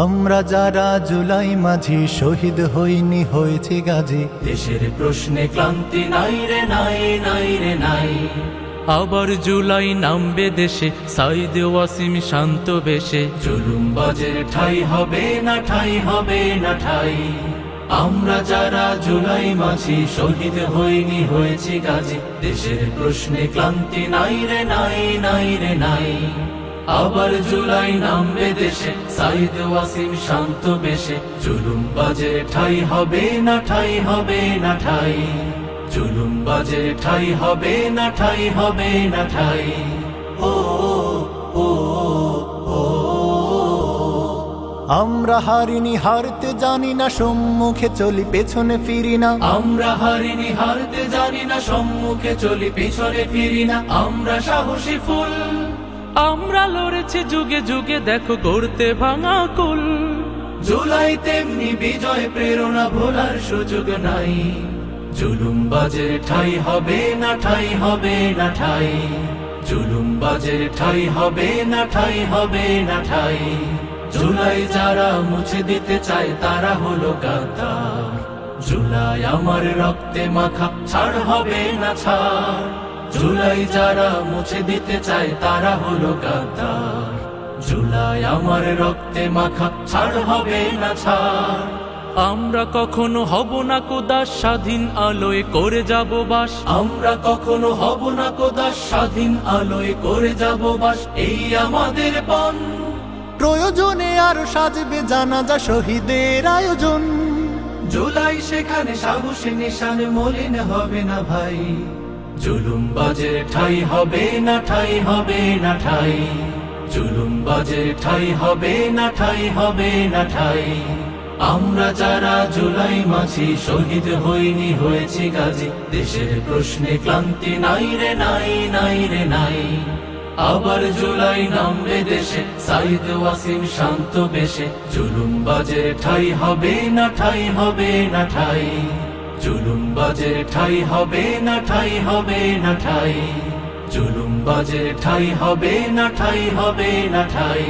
আমরা যারা জুলাই মাঝি শহীদ হইনি হয়েছে গাজী, দেশের প্রশ্নে ক্লান্তি নাই রে নাই নাই রে নাই। আবার জুলাই নামবে দেশে, সাইদ ওয়াসিম শান্ত বেশে। জুলুমবাজের ঠাই হবে না ঠাই হবে না ঠাই। আমরা যারা জুলাই মাঝি শহীদ হইনি হয়েছি গাজী, দেশের প্রশ্নে ক্লান্তি নাই রে নাই নাই রে নাই। আবার জুলাই নামবে দেশে, সাইদ ওয়াসিম শান্ত বেশে। জুলুমবাজের ঠাই হবে না ঠাই হবে না ঠাই। জুলুমবাজের ঠাই হবে না ঠাই হবে না ঠাই। ও ও ও আমরা হারিনি হারতে জানি না, সম্মুখে চলি পেছনে ফিরি না। আমরা হারিনি হারতে জানি না, সম্মুখে চলি পেছনে ফিরি না। আমরা সাহসী ফুল, আমরা লড়েছি যুগে যুগে, দেখো গড়তে ভাঙা কুল। জুলাই তেমনি বিজয় প্রেরণা ভোলার সুযোগ নাই। জুলুমবাজের ঠাই হবে না ঠাই হবে না ঠাই। জুলুমবাজের ঠাই হবে না ঠাই হবে না ঠাই। জুলাই যারা মুছে দিতে চায় তারা হলো গাদ্দার। জুলাই আমার রক্তে মাখা, ছাড় হবে না ছাড়। জুলাই যারা মুছে দিতে চায় তারা হলো গাদ্দার। জুলাই আমার রক্তে মাখা, ছাড় হবে না ছাড়। আমরা কখনো হব না কোদাস, স্বাধীন আলোয় করে যাব বাস। আমরা কখনো হব না কোদাস, স্বাধীন আলোয় করে যাব বাস। এই আমাদের পণ, প্রয়োজনে আরো সাজবে জানাজা শহীদের আয়োজন। জুলাই সেখানে সাহসী নিশান মলিন হবে না ভাই। জুলুমবাজের ঠাই হবে না ঠাই হবে না ঠাই। জুলুমবাজের ঠাই হবে না ঠাই হবে না ঠাই। আমরা যারা জুলাই মাঝি শহীদ হইনি হয়েছি গাজী, দেশের প্রশ্নে ক্লান্তি নাই রে নাই নাই রে নাই। আবার জুলাই নামবে দেশে, সাইদ ওয়াসিম শান্ত বেশে। জুলুমবাজের ঠাই হবে না ঠাই হবে না ঠাই। জুলুমবাজের ঠাই হবে না ঠাই হবে না ঠাই। জুলুমবাজের ঠাই হবে না ঠাই হবে না ঠাই।